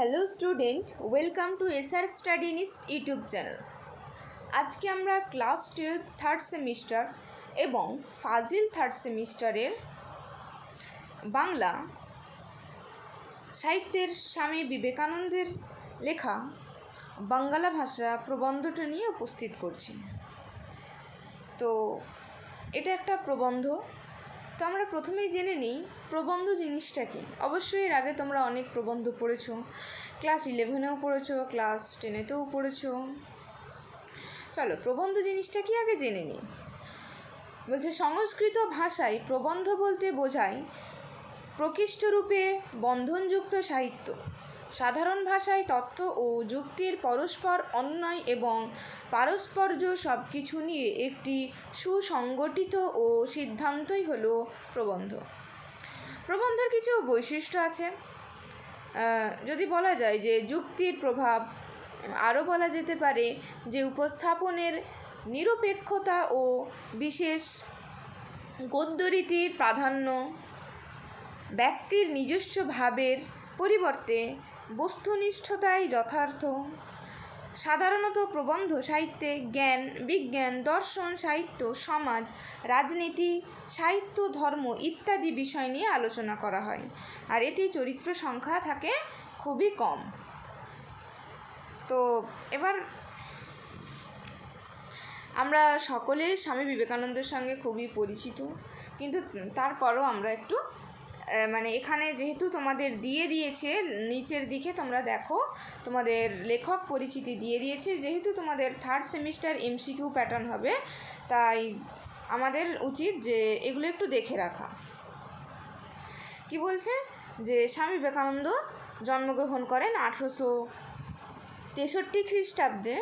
Hello student, welcome to S স্টাডিনিস্ট YouTube channel. আজকে আমরা ক্লাস 12 থার্ড সেমিস্টার এবং ফাজিল থার্ড সেমিস্টারের বাংলা সাহিত্যের স্বামী বিবেকানন্দের লেখা বাংলা ভাষা প্রবন্ধটা নিয়ে উপস্থিত করছি। তো এটা একটা প্রবন্ধ। তো আমরা প্রথমেই জেনে নিই প্রবন্ধ জিনিসটা কি। অবশ্যই এর আগে তোমরা অনেক প্রবন্ধ পড়েছো, ক্লাস 11-এও পড়েছো, ক্লাস 10-এতেও পড়েছো। চলো প্রবন্ধ জিনিসটা কি আগে জেনে নিই। বলছে সংস্কৃত ভাষায় প্রবন্ধ বলতে বোঝায় প্রকৃষ্টরূপে বন্ধনযুক্ত সাহিত্য। সাধারণ ভাষায় তথ্য ও যুক্তির পরস্পর অন্বয় এবং পারস্পর্য সব কিছু নিয়ে একটি সুসংগঠিত ও সিদ্ধান্তই হলো প্রবন্ধ। প্রবন্ধের কিছু বৈশিষ্ট্য আছে। যদি বলা যায় যে যুক্তির প্রভাব, আরও বলা যেতে পারে যে উপস্থাপনের নিরপেক্ষতা ও বিশেষ গদ্যরীতির প্রাধান্য, ব্যক্তির নিজস্ব ভাবের পরিবর্তে বস্তুনিষ্ঠতাই যথার্থ। সাধারণত প্রবন্ধ সাহিত্যে জ্ঞান, বিজ্ঞান, দর্শন, সাহিত্য, সমাজ, রাজনীতি, সাহিত্য, ধর্ম ইত্যাদি বিষয় নিয়ে আলোচনা করা হয়, আর এটি চরিত্র সংখ্যা থাকে খুবই কম। তো এবার আমরা সকলে স্বামী বিবেকানন্দের সঙ্গে খুবই পরিচিত, কিন্তু তারপরও আমরা একটু এখানে যেহেতু তোমাদের দিয়ে দিয়েছে নিচের দিকে, তোমরা দেখো তোমাদের লেখক পরিচিতি দিয়ে দিয়েছে। যেহেতু তোমাদের থার্ড সেমিস্টার এমসিকিউ প্যাটার্ন হবে, তাই আমাদের উচিত যে এগুলো একটু দেখে রাখা। কি বলছে যে স্বামী বিবেকানন্দ জন্মগ্রহণ করেন 1863 খ্রিস্টাব্দে,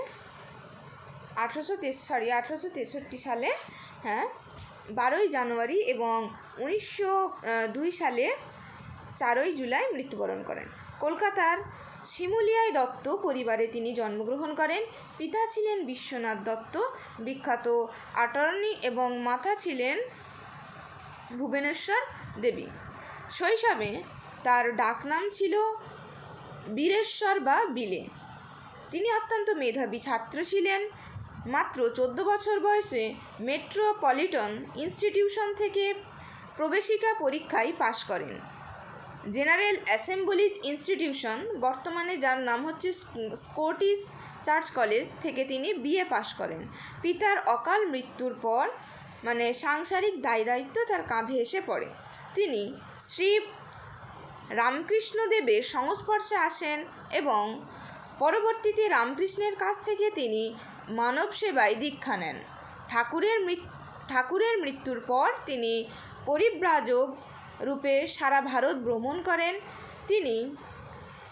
1863 সালে, 12 জানুয়ারি, এবং 1902 সালে 4 জুলাই মৃত্যুবরণ করেন। কলকাতার শিমুলিয়ায় দত্ত পরিবারে তিনি জন্মগ্রহণ করেন। পিতা ছিলেন বিশ্বনাথ দত্ত, বিখ্যাত অ্যাটর্নি, এবং মাতা ছিলেন ভুবনেশ্বর দেবী। শৈশবে তার ডাকনাম ছিল বীরেশ্বর বা বিলে। তিনি অত্যন্ত মেধাবী ছাত্র ছিলেন। মাত্র 14 বছর বয়সে মেট্রোপলিটন ইনস্টিটিউশন থেকে প্রবেশিকা পরীক্ষায় পাশ করেন। জেনারেল অ্যাসেম্বলিজ ইনস্টিটিউশন, বর্তমানে যার নাম হচ্ছে স্কটিশ চার্চ কলেজ, থেকে তিনি বিএ পাশ করেন। পিতার অকাল মৃত্যুর পর সাংসারিক দায়িত্ব তার কাঁধে এসে পড়ে। তিনি শ্রী রামকৃষ্ণদেবের সংস্পর্শে আসেন এবং পরবর্তীতে রামকৃষ্ণের কাছ থেকে তিনি মানব সেবায় দীক্ষা নেন। ঠাকুরের মৃত্যুর পর তিনি পরিব্রাজক রূপে সারা ভারত ভ্রমণ করেন। তিনি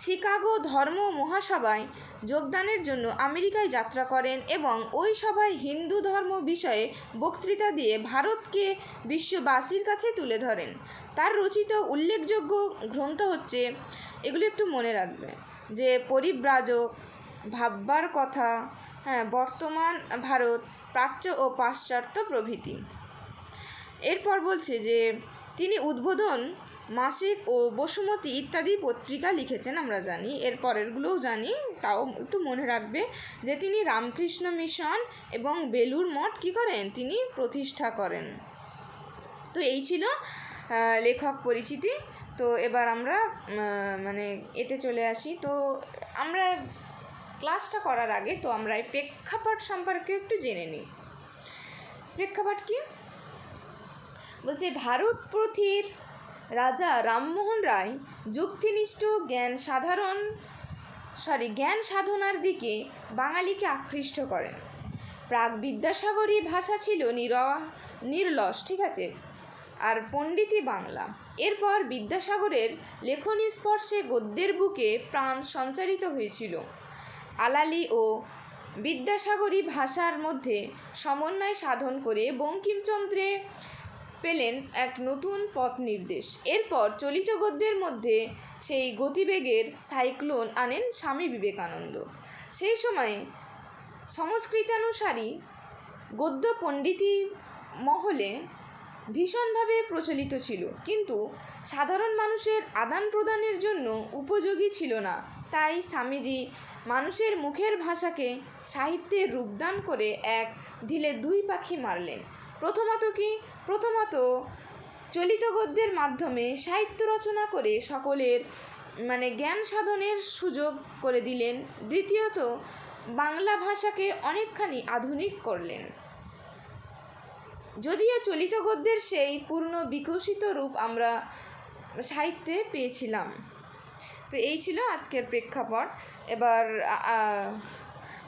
শিকাগো ধর্ম মহাসভায় যোগদানের জন্য আমেরিকায় যাত্রা করেন এবং ওই সভায় হিন্দু ধর্ম বিষয়ে বক্তৃতা দিয়ে ভারতকে বিশ্ববাসীর কাছে তুলে ধরেন। তার রচিত উল্লেখযোগ্য গ্রন্থ হচ্ছে, এগুলো একটু মনে রাখবে, যে পরিব্রাজক, ভাববার কথা, বর্তমান ভারত, প্রাচ্য ও পাশ্চাত্য প্রভৃতি। এরপর বলছে যে তিনি উদ্বোধন মাসিক ও বসুমতী ইত্যাদি পত্রিকা লিখেছেন, আমরা জানি। এর পরেরগুলোও জানি, তাও একটু মনে রাখবে যে তিনি রামকৃষ্ণ মিশন এবং বেলুর মঠ কী করেন, তিনি প্রতিষ্ঠা করেন। তো এই ছিল লেখক পরিচিতি। তো এবার আমরা এতে চলে আসি। তো আমরা ক্লাসটা করার আগে তো আমরা এই প্রেক্ষাপট সম্পর্কে একটু জেনে নিই। প্রেক্ষাপট কি বলছে, ভারত পথির রাজা রামমোহন রায় যুক্তিনিষ্ঠ জ্ঞান সাধনার দিকে বাঙালিকে আকৃষ্ট করেন। প্রাক বিদ্যাসাগরী ভাষা ছিল নির্লস, ঠিক আছে, আর পণ্ডিতি বাংলা। এরপর বিদ্যাসাগরের লেখনী স্পর্শে গদ্যের বুকে প্রাণ সঞ্চারিত হয়েছিল। আলালি ও বিদ্যাসাগরী ভাষার মধ্যে সমন্বয় সাধন করে বঙ্কিমচন্দ্রে পেলেন এক নতুন পথ নির্দেশ। এরপর চলিত গদ্যের মধ্যে সেই গতিবেগের সাইক্লোন আনেন স্বামী বিবেকানন্দ। সেই সময়ে সংস্কৃতানুসারী গদ্য পণ্ডিতি মহলে ভীষণভাবে প্রচলিত ছিল, কিন্তু সাধারণ মানুষের আদান প্রদানের জন্য উপযোগী ছিল না। তাই স্বামীজি মানুষের মুখের ভাষাকে সাহিত্যের রূপদান করে এক ঢিলে দুই পাখি মারলেন। প্রথমত চলিত গদ্যের মাধ্যমে সাহিত্য রচনা করে সকলের জ্ঞান সাধনের সুযোগ করে দিলেন। দ্বিতীয়ত বাংলা ভাষাকে অনেকখানি আধুনিক করলেন। যদিও চলিত গদ্যের সেই পূর্ণ বিকশিত রূপ আমরা সাহিত্যে পেয়েছিলাম। তো এই ছিল আজকের প্রেক্ষাপট।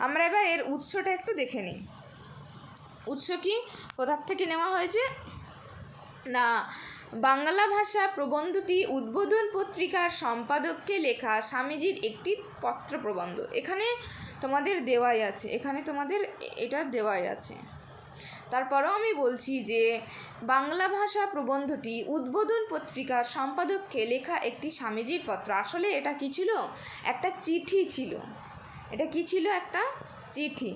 আমরা এবার এর উৎসটা একটু দেখে নিই। উৎস কি, কোথার থেকে নেওয়া হয়েছে না, বাংলা ভাষা প্রবন্ধটি উদ্বোধন পত্রিকার সম্পাদককে লেখা স্বামীজির একটি পত্র প্রবন্ধ। এখানে তোমাদের দেওয়াই আছে, এটা দেওয়াই আছে। তারপরেও আমি বলছি যে বাংলা ভাষা প্রবন্ধটি উদ্বোধন পত্রিকার সম্পাদককে লেখা একটি স্বামীজির পত্র। আসলে এটা কি ছিল? একটা চিঠি ছিল। এটা কি ছিল? একটা চিঠি।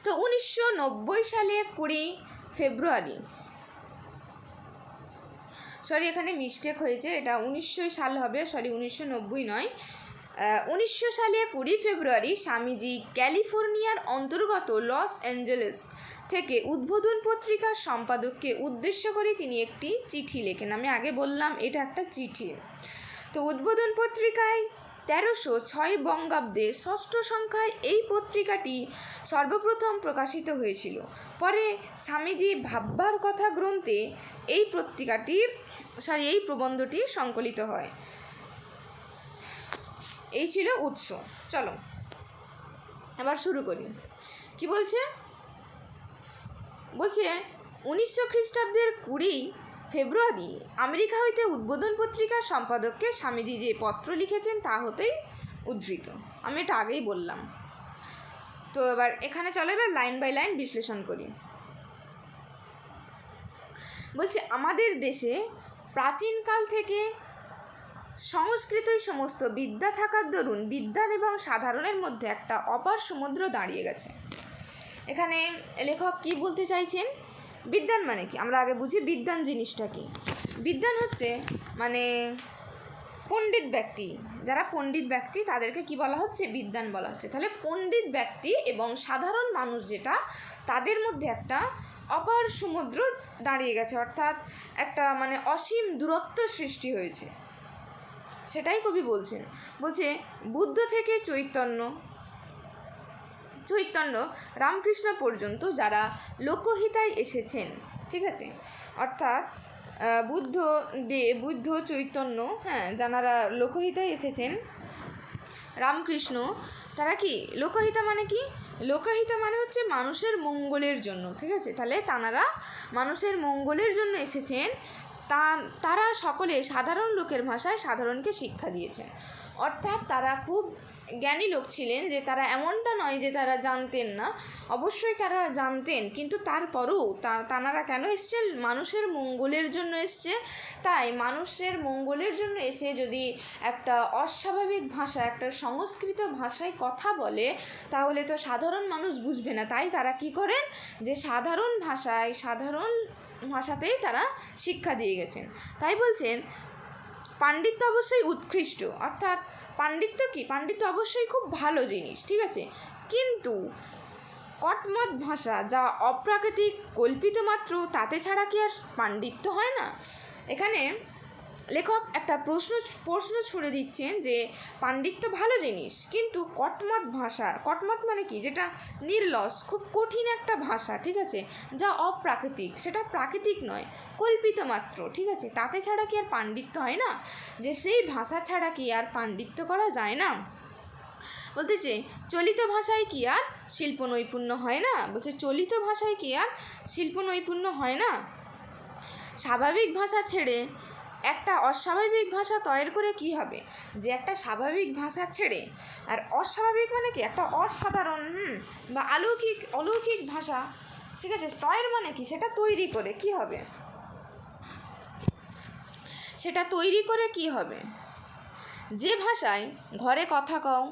তো 1990 সালে 20 ফেব্রুয়ারি, এখানে মিস্টেক হয়েছে, এটা 1900 সাল হবে, 1990 নয়। 1900 সালে 20 ফেব্রুয়ারি স্বামীজি ক্যালিফোর্নিয়ার অন্তর্গত লস অ্যাঞ্জেলেস থেকে উদ্বোধন পত্রিকার সম্পাদককে উদ্দেশ্য করে তিনি একটি চিঠি লেখেন। আমি আগে বললাম এটা একটা চিঠি। তো উদ্বোধন পত্রিকায় 1306 বঙ্গাব্দে 6ষ্ঠ সংখ্যায় এই পত্রিকাটি সর্বপ্রথম প্রকাশিত হয়েছিল। পরে স্বামীজি ভাববার কথা গ্রন্থে এই প্রবন্ধটি সংকলিত হয়। এই ছিল উৎস। চলো এবার শুরু করি। কি বলছে 1900 খ্রিস্টাব্দের 20 ফেব্রুয়ারি আমেরিকা হইতে উদ্বোধন পত্রিকার সম্পাদককে স্বামীজি যে পত্র লিখেছেন তা হতেই উদ্ধৃত। আমি এটা আগেই বললাম। তো এবার এখানে চলো এবার লাইন বাই লাইন বিশ্লেষণ করি। আমাদের দেশে প্রাচীনকাল থেকে সংস্কৃতই সমস্ত বিদ্যা থাকার দরুন বিদ্বান এবং সাধারণের মধ্যে একটা অপার সমুদ্র দাঁড়িয়ে গেছে। এখানে লেখক কি বলতে চাইছেন? বিদ্বান মানে কি আমরা আগে বুঝি। বিদ্বান জিনিসটা কি? বিদ্বান হচ্ছে পণ্ডিত ব্যক্তি। যারা পণ্ডিত ব্যক্তি তাদেরকে কি বলা হচ্ছে? বিদ্বান বলা হচ্ছে। তাহলে পণ্ডিত ব্যক্তি এবং সাধারণ মানুষ যেটা, তাদের মধ্যে একটা অপার সমুদ্র দাঁড়িয়ে গেছে, অর্থাৎ একটা অসীম দূরত্ব সৃষ্টি হয়েছে, সেটাই কবি বলছেন। বুদ্ধ থেকে চৈতন্য রামকৃষ্ণ পর্যন্ত যারা লোকহিতায় এসেছেন, ঠিক আছে, অর্থাৎ বুদ্ধ চৈতন্য, যারা লোকহিতায় এসেছেন, রামকৃষ্ণ, তারা কি লোকহিতা মানে কি? লোকহিতা মানে হচ্ছে মানুষের মঙ্গলের জন্য, ঠিক আছে। তাহলে তাঁরা মানুষের মঙ্গলের জন্য এসেছেন। তারা সকলে সাধারণ লোকের ভাষায় সাধারণকে শিক্ষা দিয়েছেন। অর্থাৎ তারা খুব জ্ঞানী লোক ছিলেন, যে তারা এমনটা নয় যে তারা জানতেন না, অবশ্যই তারা জানতেন, কিন্তু তারপরেও তাঁরা কেন এসছেন? মানুষের মঙ্গলের জন্য এসছে। তাই মানুষের মঙ্গলের জন্য এসে যদি একটা অস্বাভাবিক ভাষা, একটা সংস্কৃত ভাষায় কথা বলে, তাহলে তো সাধারণ মানুষ বুঝবে না। তাই তারা কি করেন? যে সাধারণ ভাষাতেই তারা শিক্ষা দিয়ে গেছেন। তাই বলছেন পাণ্ডিত্য অবশ্যই উৎকৃষ্ট, অর্থাৎ পাণ্ডিত্য কি? পাণ্ডিত্য অবশ্যই খুব ভালো জিনিস, ঠিক আছে, কিন্তু কটমট ভাষা যা অপ্রাকৃতিক, কল্পিত মাত্র, তাতে ছাড়া কি আর পাণ্ডিত্য হয় না? এখানে লেখক একটা প্রশ্ন ছুড়ে দিচ্ছেন যে পাণ্ডিত্য ভালো জিনিস, কিন্তু কটমট ভাষা, কটমট মানে কি? যেটা নির্লস, খুব কঠিন একটা ভাষা, ঠিক আছে, যা অপ্রাকৃতিক, সেটা প্রাকৃতিক নয়, কল্পিত মাত্র, ঠিক আছে, তাতে ছাড়া কি আর পাণ্ডিত্য হয় না? যে সেই ভাষা ছাড়া কি আর পাণ্ডিত্য করা যায় না? বলতেছে চলিত ভাষায় কি আর শিল্প নৈপুণ্য হয় না? চলিত ভাষায় কি আর শিল্প নৈপুণ্য হয় না? স্বাভাবিক ভাষা ছেড়ে একটা অস্বাভাবিক ভাষা তৈরি করে কি হবে? যে একটা স্বাভাবিক ভাষা ছেড়ে, আর অস্বাভাবিক মানে কি? একটা অসাধারণ বা অলৌকিক ভাষা, ঠিক আছে, তৈরি মানে কি? সেটা তৈরি করে কি হবে? সেটা তৈরি করে কি হবে? যে ভাষায় ঘরে কথা কও,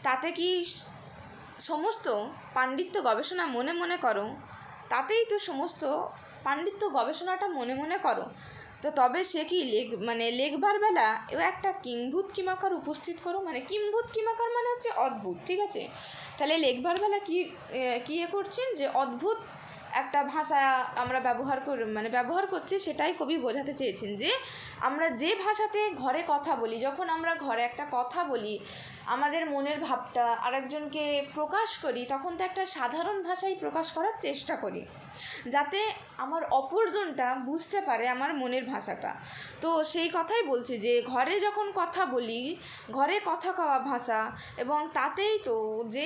তাতে কি সমস্ত পাণ্ডিত্য গবেষণা মনে মনে করো? তাতেই তো সমস্ত পাণ্ডিত্য গবেষণাটা মনে মনে করো। তো তবে সে কি লেখবার বেলা ও একটা কিম্ভূত কিমাকার উপস্থিত করো, মানে কিম্ভূত কিমাকার মানে হচ্ছে অদ্ভুত, ঠিক আছে। তাহলে লেখবার বেলা কি করছেন, যে অদ্ভুত একটা ভাষা আমরা ব্যবহার করছি, সেটাই কবি বোঝাতে চেয়েছেন, যে আমরা যে ভাষাতে ঘরে কথা বলি, যখন আমরা ঘরে একটা কথা বলি, আমাদের মনের ভাবটা আরেকজনকে প্রকাশ করি, তখন তো একটা সাধারণ ভাষায় প্রকাশ করার চেষ্টা করি, যাতে আমার অপরজনটা বুঝতে পারে আমার মনের ভাষাটা। তো সেই কথাই বলছি, যে ঘরে যখন কথা বলি, ঘরে কথা কওয়া ভাষা, এবং তাতেই তো যে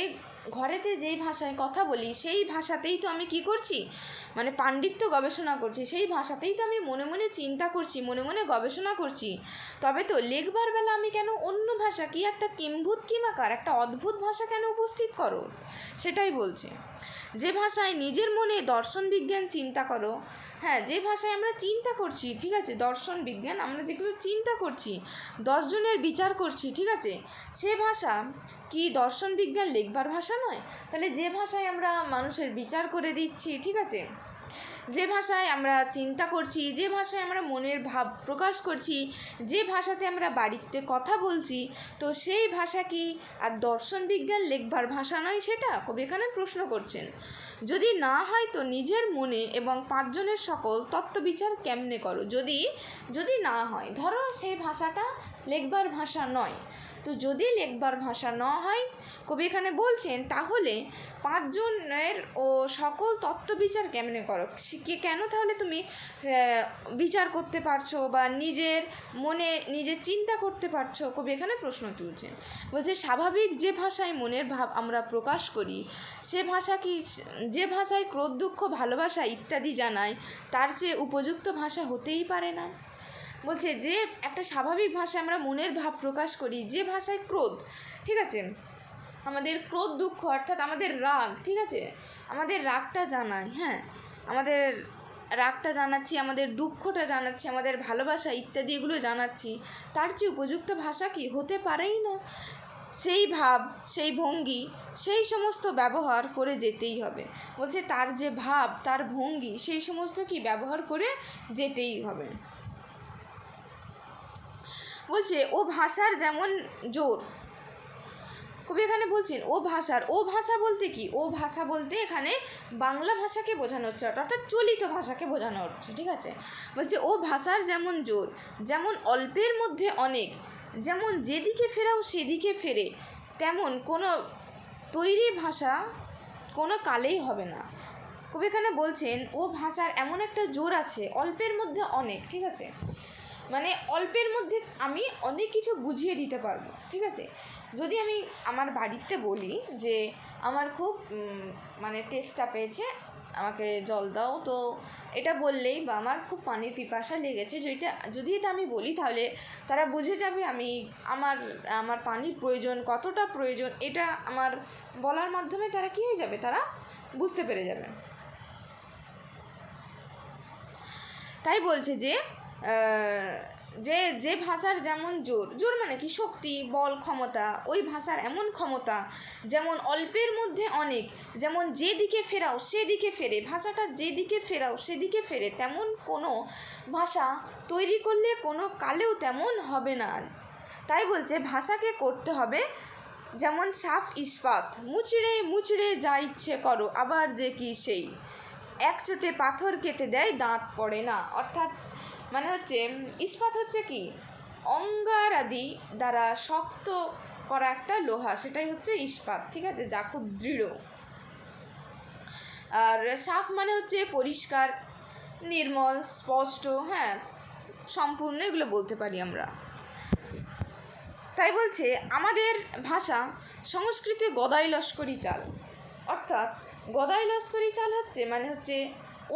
ঘরেতে যেই ভাষায় কথা বলি, সেই ভাষাতেই তো আমি কি করছি, মানে পাণ্ডিত্য গবেষণা করছি, সেই ভাষাতেই তো আমি মনে মনে চিন্তা করছি, মনে মনে গবেষণা করছি। তবে তো লেখবার বেলা আমি কেন অন্য ভাষা, কি একটা কিম্ভূত কিমাকার, একটা অদ্ভুত ভাষা কেন উপস্থিত করো, সেটাই বলছে। যে ভাষায় নিজের মনে দর্শন বিজ্ঞান চিন্তা করো, হ্যাঁ, যে ভাষায় আমরা চিন্তা করছি, ঠিক আছে, দর্শন বিজ্ঞান আমরা যেগুলো চিন্তা করছি, 10 জনের বিচার করছি, ঠিক আছে, সে ভাষা কি দর্শন বিজ্ঞান লেখবার ভাষা নয়? তাহলে যে ভাষায় আমরা মানুষের বিচার করে দিচ্ছি, ঠিক আছে, যে ভাষায় আমরা চিন্তা করছি, যে ভাষায় আমরা মনের ভাব প্রকাশ করছি, যে ভাষাতে আমরা বাড়িতে কথা বলছি, তো সেই ভাষা কি আর দর্শন বিজ্ঞান লেখবার ভাষা নয়? সেটা কবি এখানে প্রশ্ন করছেন। যদি না হয় তো নিজের মনে এবং 5 জনের সকল তত্ত্ববিচার কেমনে করো? যদি না হয়, ধরো সেই ভাষাটা লেখবার ভাষা নয়, তো যদি লেখবার ভাষা না হয়, কবি এখানে বলছেন, তাহলে 5 জনের ও সকল তত্ত্ববিচার কেমনে করো? কেন তাহলে তুমি বিচার করতে পারছো, বা নিজের মনে নিজের চিন্তা করতে পারছো? কবি এখানে প্রশ্ন তুলছেন, বলছে স্বাভাবিক যে ভাষায় মনের ভাব আমরা প্রকাশ করি, সে ভাষা কি, যে ভাষায় ক্রোধ দুঃখ ভালোবাসা ইত্যাদি জানায়, তার চেয়ে উপযুক্ত ভাষা হতেই পারে না। বলছে যে একটা স্বাভাবিক ভাষায় আমরা মনের ভাব প্রকাশ করি, যে ভাষায় ক্রোধ, ঠিক আছে, আমাদের ক্রোধ দুঃখ অর্থাৎ আমাদের রাগ, ঠিক আছে, আমাদের রাগটা জানায়, হ্যাঁ, আমাদের রাগটা জানাচ্ছি, আমাদের দুঃখটা জানাচ্ছি, আমাদের ভালোবাসা ইত্যাদি এগুলো জানাচ্ছি, তার চেয়ে উপযুক্ত ভাষা কি হতে পারেই না। সেই ভাব, সেই ভঙ্গি, সেই সমস্ত ব্যবহার করে যেতেই হবে। বলছে তার যে ভাব, তার ভঙ্গি, সেই সমস্ত কি ব্যবহার করে যেতেই হবে। বলছে ও ভাষার যেমন জোর, কবি এখানে বলছেন ও ভাষা বলতে কি, ও ভাষা বলতে এখানে বাংলা ভাষাকে বোঝানো হচ্ছে, অর্থাৎ চলিত ভাষাকে বোঝানো হচ্ছে, ঠিক আছে। বলছে ও ভাষার যেমন জোর, যেমন অল্পের মধ্যে অনেক, যেমন যেদিকে ফেরাও সেদিকে ফেরে, তেমন কোনো তৈরি ভাষা কোনো কালেই হবে না। কবি এখানে বলছেন ও ভাষার এমন একটা জোর আছে, অল্পের মধ্যে অনেক, ঠিক আছে, মানে অল্পের মধ্যে আমি অনেক কিছু বুঝিয়ে দিতে পারবো, ঠিক আছে। যদি আমি আমার বাড়িতে বলি যে আমার খুব টেস্টটা পেয়েছে, আমাকে জল দাও, তো এটা বললেই, বা আমার খুব পানির পিপাসা লেগেছে, যদি এটা আমি বলি, তাহলে তারা বুঝে যাবে আমার পানির প্রয়োজন, কতটা প্রয়োজন, এটা আমার বলার মাধ্যমে তারা কী হয়ে যাবে, তারা বুঝতে পেরে যাবে। তাই বলছে যে যে ভাষার যেমন জোর মানে কি, শক্তি, বল, ক্ষমতা, ওই ভাষার এমন ক্ষমতা, যেমন অল্পের মধ্যে অনেক, যেমন যেদিকে ফেরাও সেদিকে ফেরে, ভাষাটা যেদিকে ফেরাও সেদিকে ফেরে, তেমন কোনো ভাষা তৈরি করলে কোনো কালেও তেমন হবে না। তাই বলছে ভাষাকে করতে হবে যেমন সাফ ইস্পাত, মুচড়ে মুচড়ে যা ইচ্ছে করো, আবার যে কি সেই, এক চোটে পাথর কেটে দেয় দাঁত পড়ে না। অর্থাৎ মানে হচ্ছে ইস্পাত হচ্ছে কি, অঙ্গার আদি দ্বারা শক্ত করা একটা লোহা, সেটাই হচ্ছে ইস্পাত, ঠিক আছে, যা খুব দৃঢ়। আর সাফ মানে হচ্ছে পরিষ্কার, নির্মল, স্পষ্ট, হ্যাঁ, সম্পূর্ণ, এগুলো বলতে পারি আমরা। তাই বলছে আমাদের ভাষা সংস্কৃতে গদাই লস্করি চাল, অর্থাৎ গদাই লস্করি চাল হচ্ছে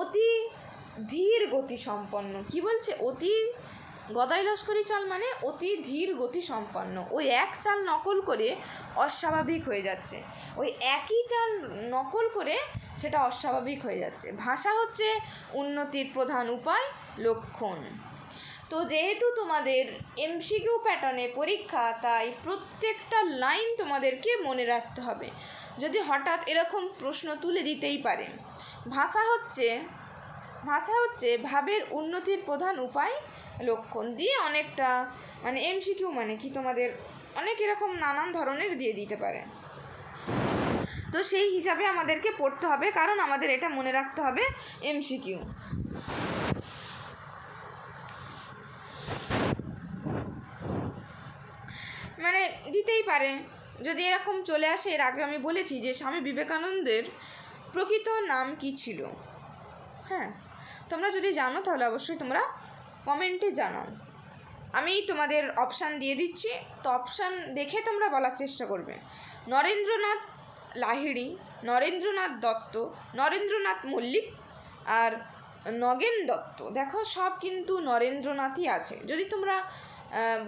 অতি ধীর গতি সম্পন্ন। কি বলছে, গদাই লস্করি চাল মানে অতি ধীর গতি সম্পন্ন। ওই এক চাল নকল করে অস্বাভাবিক হয়ে যাচ্ছে, ওই একই চাল নকল করে সেটা অস্বাভাবিক হয়ে যাচ্ছে। ভাষা হচ্ছে উন্নতির প্রধান উপায়, লক্ষণ। তো যেহেতু তোমাদের এমসিকিউ প্যাটার্নে পরীক্ষা, তাই প্রত্যেকটা লাইন তোমাদেরকে মনে রাখতে হবে। যদি হঠাৎ এরকম প্রশ্ন তুলে দিতেই পারে, ভাষা হচ্ছে ভাষা হচ্ছে ভাবের উন্নতির প্রধান উপায় লক্ষণ দিয়ে অনেকটা মানে এমসিকিউ মানে কি তোমাদের অনেক এরকম নানান ধরনের দিয়ে দিতে পারে। তো সেই হিসাবে আমাদেরকে পড়তে হবে, কারণ আমাদের এটা মনে রাখতে হবে এমসিকিউ। মানে দিতেই পারে যদি এরকম চলে আসে। এর আগে আমি বলেছি যে স্বামী বিবেকানন্দের প্রকৃত নাম কি ছিল। হ্যাঁ, তোমরা যদি জানো তাহলে অবশ্যই তোমরা কমেন্টে জানাও। আমি তোমাদের অপশান দিয়ে দিচ্ছি, তো অপশান দেখে তোমরা বলার চেষ্টা করবে। নরেন্দ্রনাথ লাহিড়ী, নরেন্দ্রনাথ দত্ত, নরেন্দ্রনাথ মল্লিক আর নগেন দত্ত। দেখো সব কিন্তু নরেন্দ্রনাথই আছে। যদি তোমরা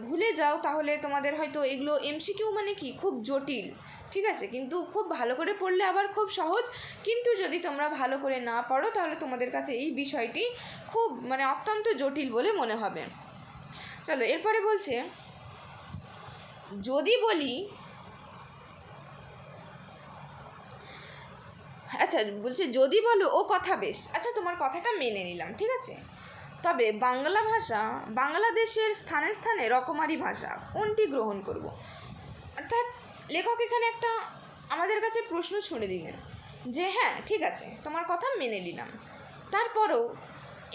ভুলে যাও তাহলে তোমাদের হয়তো এগুলো এমসিকিউ মানে কি খুব জটিল, ঠিক আছে, কিন্তু খুব ভালো করে পড়লে আবার খুব সহজ। কিন্তু যদি তোমরা ভালো করে না পড়ো তাহলে তোমাদের কাছে এই বিষয়টি খুব মানে অত্যন্ত জটিল বলে মনে হবে। চলো এরপরে বলছে, যদি বলি, আচ্ছা বলছে যদি বলো ও কথা বেশ, আচ্ছা তোমার কথাটা মেনে নিলাম, ঠিক আছে, তবে বাংলা ভাষা বাংলাদেশের স্থানে স্থানে রকমারি ভাষা কোনটি গ্রহণ করব। অর্থাৎ লেখক এখানে একটা আমাদের কাছে প্রশ্ন ছুড়ে দিলেন যে হ্যাঁ ঠিক আছে তোমার কথা মেনে নিলাম, তারপরও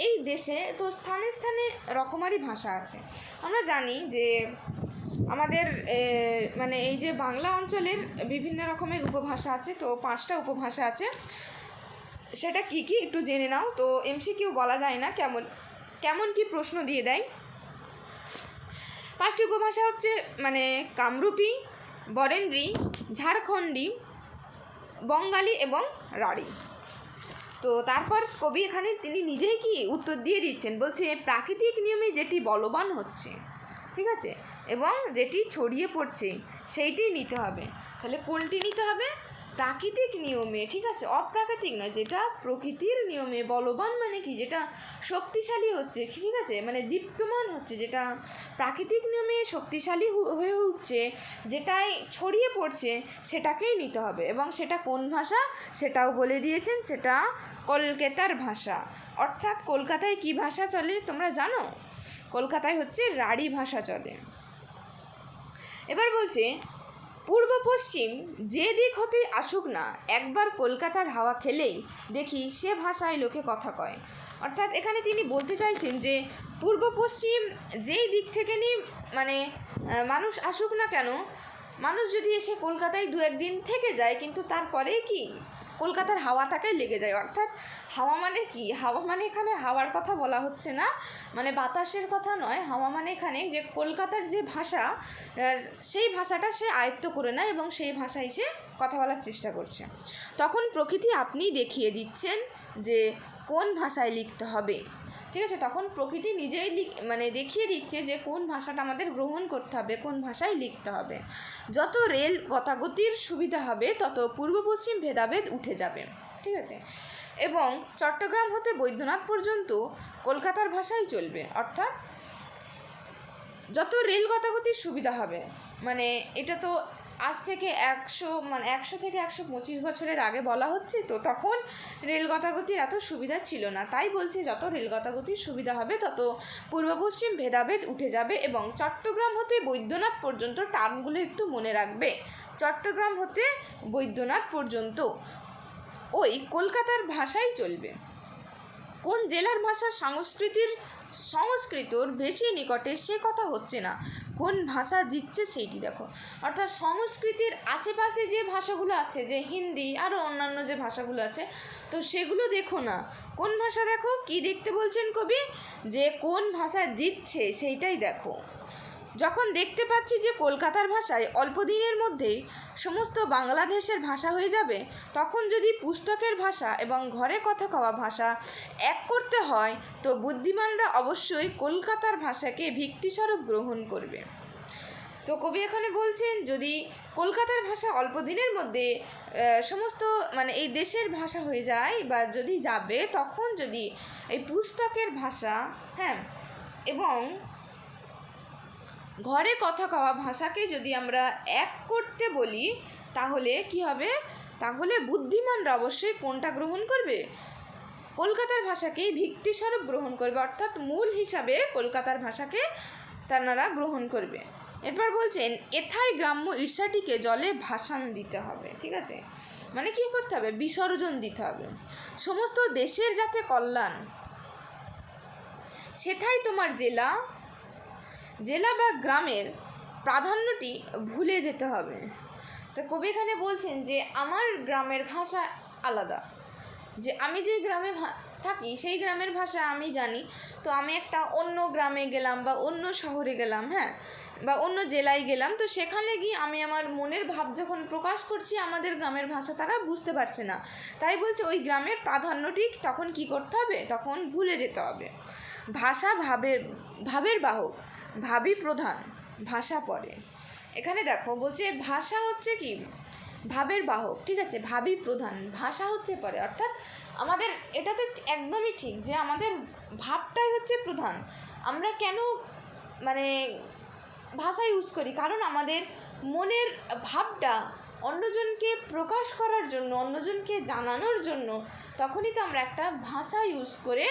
এই দেশে তো স্থানে স্থানে রকমারি ভাষা আছে। আমরা জানি যে আমাদের মানে এই যে বাংলা অঞ্চলের বিভিন্ন রকমের উপভাষা আছে, তো 5টা উপভাষা আছে। সেটা কি কি একটু জেনে নাও। তো এমসিকিউ বলা যায় না, কেমন কেমন কি প্রশ্ন দিয়ে দেয়। 5টি উপভাষা হচ্ছে মানে কামরূপী, বরেন্দ্রী, ঝাড়খণ্ডী, বঙ্গালী এবং রাঢ়ী। তো তারপর কবি এখানে তিনি নিজেই কি উত্তর দিয়ে দিচ্ছেন, বলছে প্রাকৃতিক নিয়মে যেটি বলবান হচ্ছে, ঠিক আছে, এবং যেটি ছড়িয়ে পড়ছে সেইটি নিতে হবে। তাহলে কোনটি নিতে হবে? প্রাকৃতিক নিয়মে, ঠিক আছে, অপ্রাকৃতিক নয়, যেটা প্রকৃতির নিয়মে বলবান মানে কি যেটা শক্তিশালী হচ্ছে, ঠিক আছে, মানে দীপ্তমান হচ্ছে, যেটা প্রাকৃতিক নিয়মে শক্তিশালী হয়ে উঠছে, যেটাই ছড়িয়ে পড়ছে সেটাকেই নিতে হবে। এবং সেটা কোন ভাষা সেটাও বলে দিয়েছেন, সেটা কলকাতার ভাষা। অর্থাৎ কলকাতায় কি ভাষা চলে তোমরা জানো? কলকাতায় হচ্ছে রাঢ়ী ভাষা চলে। এবার বলছে পূর্ব পশ্চিম যে দিক হতে আসুক না, একবার কলকাতার হাওয়া খেলেই দেখি সে ভাষায় লোকে কথা কয়। অর্থাৎ এখানে তিনি বলতে চাইছেন যে পূর্ব পশ্চিম যেই দিক থেকে মানে মানুষ আসুক না কেন, মানুষ যদি এসে কলকাতায় 2-1 দিন থেকে যায়, কিন্তু তারপরে কি কলকাতার হাওয়াটাকে লেগে যায়। অর্থাৎ হাওয়া মানে কি, হাওয়া মানে এখানে হাওয়ার কথা বলা হচ্ছে না, মানে বাতাসের কথা নয়। হাওয়া মানে এখানে যে কলকাতার যে ভাষা সেই ভাষাটা সে আয়ত্ত করে নেয় এবং সেই ভাষায় সে কথা বলার চেষ্টা করছে। তখন প্রকৃতি আপনিই দেখিয়ে দিচ্ছেন যে কোন ভাষায় লিখতে হবে, ঠিক আছে, তখন প্রকৃতি নিজেই মানে দেখিয়ে দিচ্ছে যে কোন ভাষাটা আমাদের গ্রহণ করতে হবে, কোন ভাষায় লিখতে হবে। যত রেল গতাগতির সুবিধা হবে তত পূর্ব পশ্চিম ভেদাভেদ উঠে যাবে, ঠিক আছে, এবং চট্টগ্রাম হতে বৈদ্যনাথ পর্যন্ত কলকাতার ভাষাই চলবে। অর্থাৎ যত রেল গতাগতির সুবিধা হবে, মানে এটা তো আজ থেকে 100 থেকে 125 বছরের আগে বলা হচ্ছে, তো তখন রেল গতাগতির এত সুবিধা ছিল না। তাই বলছে যত রেল গতাগতির সুবিধা হবে তত পূর্ব পশ্চিম ভেদাভেদ উঠে যাবে। এবং চট্টগ্রাম হতে বৈদ্যনাথ পর্যন্ত, টার্মগুলো একটু মনে রাখবে, চট্টগ্রাম হতে বৈদ্যনাথ পর্যন্ত ওই কলকাতার ভাষাই চলবে। কোন জেলার ভাষা সংস্কৃতর বেশি নিকটে সে কথা হচ্ছে না, কোন ভাষা জিতছে সেইটি দেখো। অর্থাৎ সংস্কৃতির আশেপাশে যে ভাষাগুলো আছে, যে হিন্দি আরও অন্যান্য যে ভাষাগুলো আছে, তো সেগুলো দেখো না, কোন ভাষা দেখো। কি দেখতে বলছেন কবি? যে কোন ভাষা জিতছে সেইটাই দেখো। যখন দেখতে পাচ্ছি যে কলকাতার ভাষায় অল্প দিনের মধ্যেই সমস্ত বাংলাদেশের ভাষা হয়ে যাবে, তখন যদি পুস্তকের ভাষা এবং ঘরে কথা কওয়া ভাষা এক করতে হয়, তো বুদ্ধিমানরা অবশ্যই কলকাতার ভাষাকে ভিত্তিস্বরূপ গ্রহণ করবে। তো কবি এখানে বলছেন যদি কলকাতার ভাষা অল্প দিনের মধ্যে সমস্ত মানে এই দেশের ভাষা হয়ে যায় বা যদি যাবে, তখন যদি এই পুস্তকের ভাষা, হ্যাঁ, এবং ঘরে কথা কওয়া ভাষাকে যদি আমরা এক করতে বলি, তাহলে কি হবে? তাহলে বুদ্ধিমানরা অবশ্যই কোনটা গ্রহণ করবে? কলকাতার ভাষাকেই ভিত্তিস্বরূপ গ্রহণ করবে, অর্থাৎ মূল হিসাবে কলকাতার ভাষাকে তারা গ্রহণ করবে। এরপর বলছেন এথায় গ্রাম্য ঈর্ষাটিকে জলে ভাসান দিতে হবে, ঠিক আছে, মানে কি করতে হবে, বিসর্জন দিতে হবে। সমস্ত দেশের যাতে কল্যাণ, সেথায় তোমার জেলা বা গ্রামের প্রাধান্যটি ভুলে যেতে হবে। তো কবি এখানে বলছেন যে আমার গ্রামের ভাষা আলাদা, যে আমি যে গ্রামে থাকি সেই গ্রামের ভাষা আমি জানি, তো আমি একটা অন্য গ্রামে গেলাম বা অন্য শহরে গেলাম, হ্যাঁ, বা অন্য জেলায় গেলাম, তো সেখানে গিয়ে আমি আমার মনের ভাব যখন প্রকাশ করছি আমাদের গ্রামের ভাষা তারা বুঝতে পারছে না, তাই বলছে ওই গ্রামের প্রাধান্যটি তখন কি করতে হবে, তখন ভুলে যেতে হবে। ভাষা ভাবের বাহক, ভাবই প্রধান, ভাষা পরে। এখানে দেখো বলছে ভাষা হচ্ছে কি ভাবের বাহক, ঠিক আছে, ভাবই প্রধান, ভাষা হচ্ছে পরে, অর্থাৎ আমাদের এটা তো একদমই ঠিক যে আমাদের ভাবটাই হচ্ছে প্রধান। আমরা কেন মানে ভাষা ইউজ করি, কারণ আমাদের মনের ভাবটা অন্যজনকে প্রকাশ করার জন্য, অন্যজনকে জানানোর জন্য, তখনই তো আমরা একটা ভাষা ইউজ করে,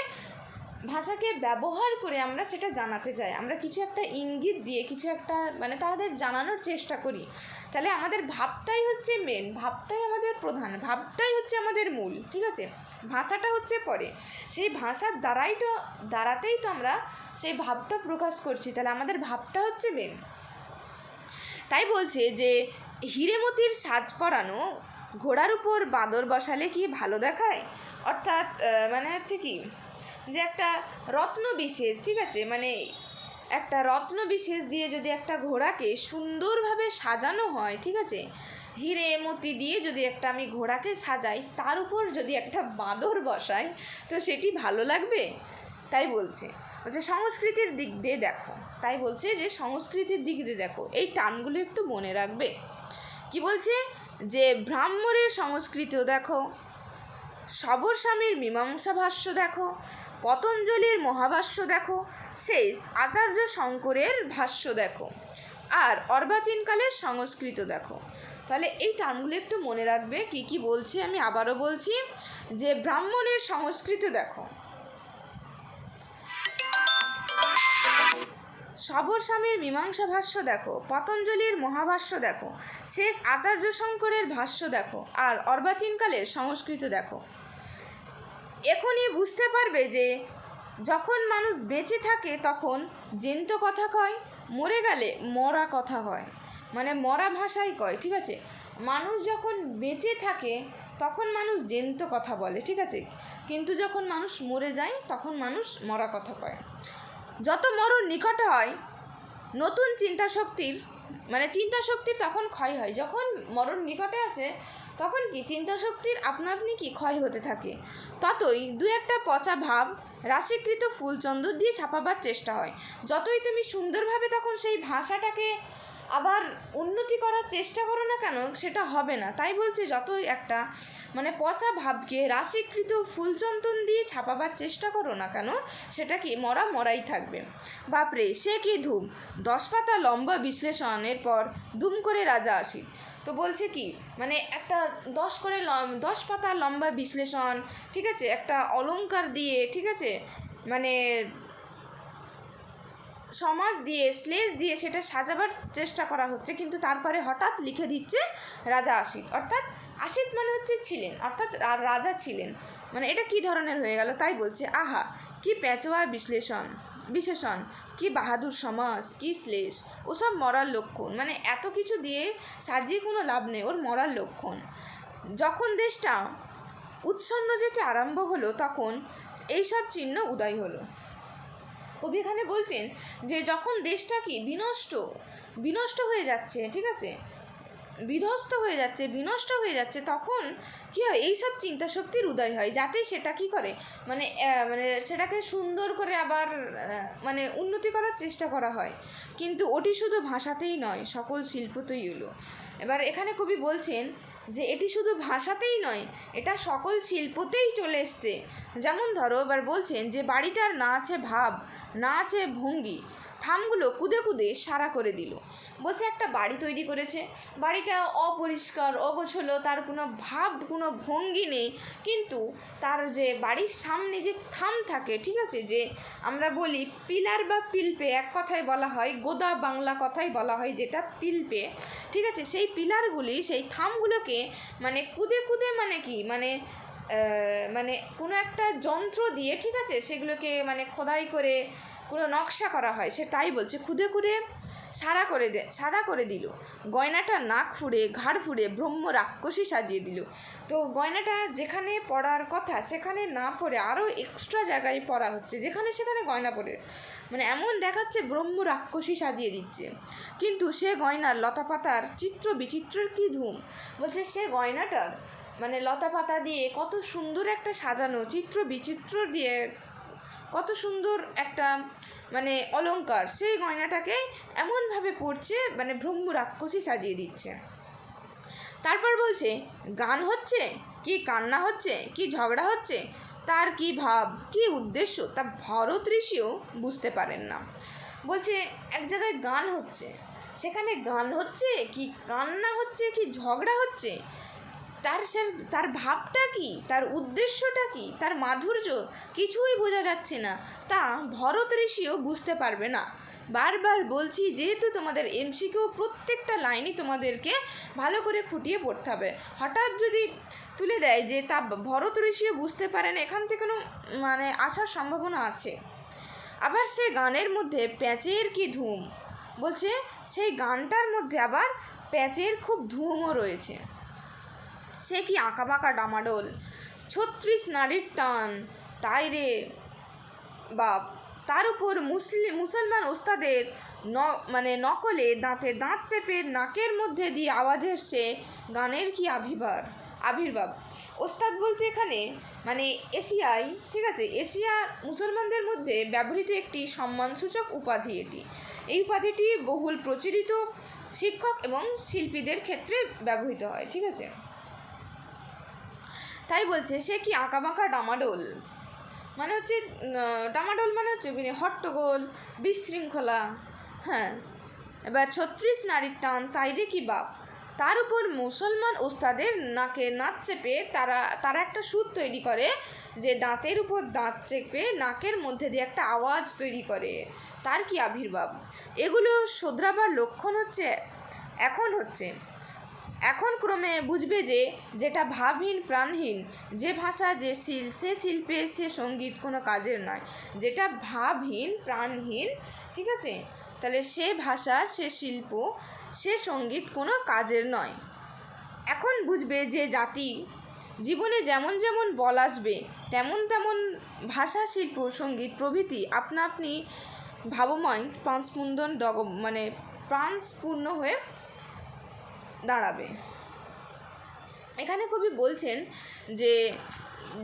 ভাষাকে ব্যবহার করে আমরা সেটা জানাতে চাই, আমরা কিছু একটা ইঙ্গিত দিয়ে কিছু একটা মানে তাদের জানানোর চেষ্টা করি। তাহলে আমাদের ভাবটাই হচ্ছে মেন, ভাবটাই আমাদের প্রধান, ভাবটাই হচ্ছে আমাদের মূল, ঠিক আছে, ভাষাটা হচ্ছে পরে। সেই ভাষার দ্বারাতেই তো আমরা সেই ভাবটা প্রকাশ করছি, তাহলে আমাদের ভাবটা হচ্ছে মেন। তাই বলছে যে হীরেমতির সাজ পরানো ঘোড়ার উপর বাঁদর বসালে কি ভালো দেখায়, অর্থাৎ মানে হচ্ছে কি যে একটা রত্ন বিশেষ, ঠিক আছে, মানে একটা রত্ন বিশেষ দিয়ে যদি একটা ঘোড়াকে সুন্দরভাবে সাজানো হয়, ঠিক আছে, হিরে মতি দিয়ে যদি একটা আমি ঘোড়াকে সাজাই, তার উপর যদি একটা বাঁদর বসাই, তো সেটি ভালো লাগবে। তাই বলছে সংস্কৃতির দিক দিয়ে দেখো, তাই বলছে যে সংস্কৃতির দিক দিয়ে দেখো, এই টানগুলো একটু মনে রাখবে। কি বলছে যে ব্রাহ্মণের সংস্কৃতিও দেখো, সবর স্বামীর মীমাংসা ভাষ্য দেখো, পতঞ্জলির মহাভাষ্য দেখো, শেষ আচার্য শঙ্করের ভাষ্য দেখো, আর অর্বাচীনকালের সংস্কৃত দেখো। তাহলে এই টার্মগুলো একটু মনে রাখবে কি কি বলছি, আমি আবারও বলছি যে ব্রাহ্মণের সংস্কৃত দেখো, সবর স্বামীর মীমাংসা ভাষ্য দেখো, পতঞ্জলির মহাভাষ্য দেখো, শেষ আচার্য শঙ্করের ভাষ্য দেখো, আর অর্বাচীনকালের সংস্কৃত দেখো। এখনই বুঝতে পারবে যে যখন মানুষ বেঁচে থাকে তখন জেন্ত কথা কয়, মরে গেলে মরা কথা কয়, মানে মরা ভাষাই কয়, ঠিক আছে। মানুষ যখন বেঁচে থাকে তখন মানুষ জেন্ত কথা বলে, ঠিক আছে, কিন্তু যখন মানুষ মরে যায় তখন মানুষ মরা কথা কয়। যত মরণ নিকটে হয় নতুন চিন্তাশক্তির তখন ক্ষয় হয়, যখন মরণ নিকটে আসে তখন কি চিন্তাশক্তির আপনা আপনি কি ক্ষয় হতে থাকে, ততই দু একটা পচা ভাব রাশিকৃত ফুলচন্দন দিয়ে ছাপাবার চেষ্টা হয়। যতই তুমি সুন্দরভাবে তখন সেই ভাষাটাকে আবার উন্নতি করার চেষ্টা করো না কেন, সেটা হবে না। তাই বলছে যতই একটা মানে পচা ভাবকে রাশিকৃত ফুলচন্দন দিয়ে ছাপাবার চেষ্টা করো না কেন, সেটা কি মরাই থাকবে। বাপরে সে কি ধুম, 10 পাতা লম্বা বিশ্লেষণের পর দুম করে রাজা আসি। তো বলছে কি মানে একটা 10 পাতা লম্বা বিশ্লেষণ, ঠিক আছে, একটা অলংকার দিয়ে, ঠিক আছে, মানে সমাজ দিয়ে শ্লেষ দিয়ে সেটা সাজাবার চেষ্টা করা হচ্ছে, কিন্তু তারপরে হঠাৎ লিখে দিচ্ছে রাজা আসিত, অর্থাৎ আসিত মানে হচ্ছে ছিলেন, অর্থাৎ রাজা ছিলেন, মানে এটা কি ধরনের হয়ে গেল। তাই বলছে আহা কি পেঁচোয়া বিশেষণ, কি বাহাদুর সমাজ, কি শ্লেষ, ওসব মরার লক্ষণ, মানে এত কিছু দিয়ে সাজিয়ে কোনো লাভ নেই, ওর মরার লক্ষণ। যখন দেশটা উচ্ছন্ন যেতে আরম্ভ হলো তখন এইসব চিহ্ন উদয় হলো। কবি এখানে বলছেন যে যখন দেশটা কি বিনষ্ট হয়ে যাচ্ছে, ঠিক আছে, বিনষ্ট হয়ে যাচ্ছে তখন কি হয়, এইসব চিন্তা শক্তির উদয় হয়, যাতে সেটা কি করে মানে সেটাকে সুন্দর করে আবার মানে উন্নতি করার চেষ্টা করা হয়। কিন্তু ওটি শুধু ভাষাতেই নয়, সকল শিল্পতেই এলো। এবার এখানে কবি বলছেন যে এটি শুধু ভাষাতেই নয়, এটা সকল শিল্পতেই চলে এসছে। যেমন ধরো এবার বলছেন যে বাড়িটার না আছে ভাব, না আছে ভঙ্গি, থামগুলো কুদে কুদে সারা করে দিল। বলছে একটা বাড়ি তৈরি করেছে, বাড়িটা অপরিষ্কার অগোছলো, তার কোনো ভাব কোনো ভঙ্গি নেই, কিন্তু তার যে বাড়ির সামনে যে থাম থাকে, ঠিক আছে, যে আমরা বলি পিলার বা পিলপে, এক কথায় বলা হয়, গোদা বাংলা কথায় বলা হয় যেটা পিলপে, ঠিক আছে, সেই পিলারগুলি সেই থামগুলোকে মানে কুদে কুদে মানে কি মানে কোনো একটা যন্ত্র দিয়ে, ঠিক আছে, সেগুলোকে মানে খোদাই করে কোনো নকশা করা হয়, সে তাই বলছে খুদে খুদে সাদা করে দিল। গয়নাটা নাক ফুঁড়ে ঘাড় ফুঁড়ে ব্রহ্ম রাক্ষসী সাজিয়ে দিল। তো গয়নাটা যেখানে পরার কথা সেখানে না পরে আরও এক্সট্রা জায়গায় পরা হচ্ছে, যেখানে সেখানে গয়না পরে, মানে এমন দেখাচ্ছে ব্রহ্ম রাক্ষসী সাজিয়ে দিচ্ছে। কিন্তু সে গয়নার লতাপাতার চিত্র বিচিত্রের কী ধুম। বলছে সে গয়নাটার মানে লতাপাতা দিয়ে কত সুন্দর একটা সাজানো, চিত্র বিচিত্র দিয়ে কত সুন্দর একটা মানে অলংকার, সেই গয়নাটাকে এমনভাবে পরছে মানে ব্রহ্ম রাক্ষসী সাজিয়ে দিচ্ছে। তারপর বলছে গান হচ্ছে কি কান্না হচ্ছে কি ঝগড়া হচ্ছে, তার কি ভাব কি উদ্দেশ্য তা ভরত ঋষিও বুঝতে পারেন না। বলছে এক জায়গায় গান হচ্ছে, সেখানে গান হচ্ছে কি কান্না হচ্ছে কি ঝগড়া হচ্ছে, তার ভাবটা কি, তার উদ্দেশ্যটা কি, তার মাধুর্য কিছুই বোঝা যাচ্ছে না, তা ভরত ঋষিও বুঝতে পারবে না। বারবার বলছি, যেহেতু তোমাদের এমসিকিউ প্রত্যেকটা লাইনই তোমাদেরকে ভালো করে খুঁটিয়ে পড়তে হবে। হঠাৎ যদি তুলে দেয় যে তা ভরত ঋষিও বুঝতে পারেন, এখান থেকে কোনো মানে আসার সম্ভাবনা আছে। আবার সে গানের মধ্যে প্যাঁচের কি ধুম, বলছে সেই গানটার মধ্যে আবার প্যাঁচের খুব ধুমও রয়েছে। সে কি আঁকাবাঁকা ডামাডোল 36 নারীর টান, তাই রে বাপ, তার উপর মুসলমান ওস্তাদের নকলে দাঁতে দাঁত চেপে নাকের মধ্যে দিয়ে আওয়াজের সে গানের কি আবির্ভাব। ওস্তাদ বলতে এখানে মানে এশিয়ায়, ঠিক আছে, এশিয়া মুসলমানদের মধ্যে ব্যবহৃত একটি সম্মানসূচক উপাধি এটি। এই উপাধিটি বহুল প্রচলিত শিক্ষক এবং শিল্পীদের ক্ষেত্রে ব্যবহৃত হয়, ঠিক আছে। তাই বলছে সে কি আঁকাবাঁকা ডামাডোল, মানে হচ্ছে ডামাডোল মানে হচ্ছে হট্টগোল বিশৃঙ্খলা। হ্যাঁ, এবার 36 নারীর টান, তাই রে কি বাপ, তার উপর মুসলমান ওস্তাদের নাকে নাক চেপে তারা একটা সুর তৈরি করে, যে দাঁতের উপর দাঁত চেপে নাকের মধ্যে দিয়ে একটা আওয়াজ তৈরি করে, তার কি আবির্ভাব। এগুলো শোধরাবার লক্ষণ এখন ক্রমে বুঝবে যে যেটা ভাবহীন প্রাণহীন, যে ভাষা যে সে শিল্পে সে সঙ্গীত কোনো কাজের নয়। যেটা ভাবহীন প্রাণহীন, ঠিক আছে, তাহলে সে ভাষা সে শিল্প সে সঙ্গীত কোনো কাজের নয়। এখন বুঝবে যে জাতি জীবনে যেমন যেমন বল আসবে তেমন তেমন ভাষা শিল্প সঙ্গীত প্রভৃতি আপনা আপনি ভাবময় প্রাণস্পূর্ণ হয়ে দাঁড়াবে। এখানে কবি বলছেন যে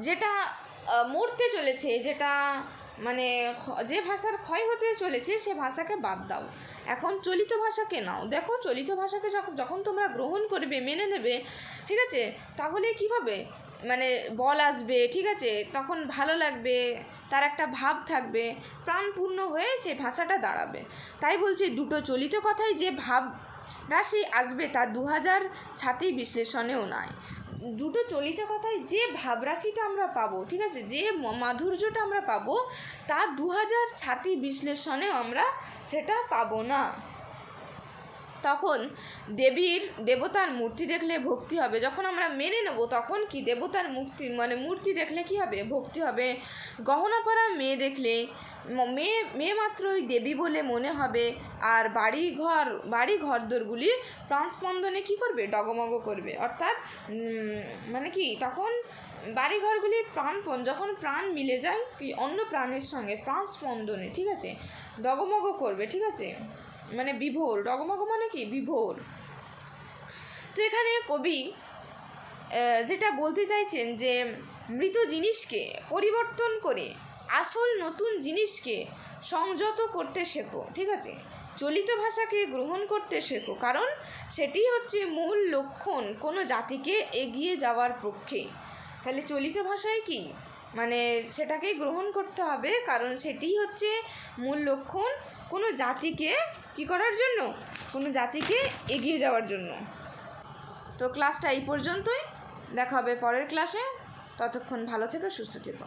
যেটা মরতে চলেছে, যেটা মানে যে ভাষার ক্ষয় হতে চলেছে সে ভাষাকে বাদ দাও, এখন চলিত ভাষাকে নাও। দেখো চলিত ভাষাকে যখন তোমরা গ্রহণ করবে মেনে নেবে, ঠিক আছে, তাহলে কি হবে, মানে বল আসবে, ঠিক আছে, তখন ভালো লাগবে, তার একটা ভাব থাকবে, প্রাণপূর্ণ হয়ে সেই ভাষাটা দাঁড়াবে। তাই বলছি দুটো চলিত কথায় যে ভাব রাশি আসবে তা 2000 ছাতি বিশ্লেষণেও নয়। দুটো চলিত কথায় যে ভাবরাশিটা আমরা পাবো, ঠিক আছে, যে মাধুর্যটা আমরা পাবো তা 2000 ছাতি বিশ্লেষণেও আমরা সেটা পাবো না। তখন দেবতার মূর্তি দেখলে ভক্তি হবে, যখন আমরা মেনে নেব তখন কি দেবতার মূর্তি দেখলে কি হবে, ভক্তি হবে। গহনা পরা মেয়ে দেখলে মেয়ে মাত্রই দেবী বলে মনে হবে, আর বাড়ি ঘরদোরগুলি প্রাণস্পন্দনে কি করবে, ডগমগ করবে। অর্থাৎ মানে কি তখন বাড়িঘরগুলি যখন প্রাণ মিলে যায় কি অন্য প্রাণের সঙ্গে প্রাণস্পন্দনে, ঠিক আছে, ডগমগ করবে, ঠিক আছে, মানে বিভোর, ডগমগ মানে কি বিভোর। তো এখানে কবি যেটা বলতে চাইছেন যে মৃত জিনিসকে পরিবর্তন করে আসল নতুন জিনিসকে সংযত করতে শেখো, ঠিক আছে, চলিত ভাষাকে গ্রহণ করতে শেখো, কারণ সেটি হচ্ছে মূল লক্ষণ কোনো জাতিকে এগিয়ে যাওয়ার পক্ষে। তাহলে চলিত ভাষায় কি মানে সেটাকেই গ্রহণ করতে হবে, কারণ সেটিই হচ্ছে মূল লক্ষণ কোনো জাতিকে কী করার জন্য, কোনো জাতিকে এগিয়ে যাওয়ার জন্য। তো ক্লাসটা এই পর্যন্তই, দেখা হবে পরের ক্লাসে। ততক্ষণ ভালো থেকো, সুস্থ থেকো।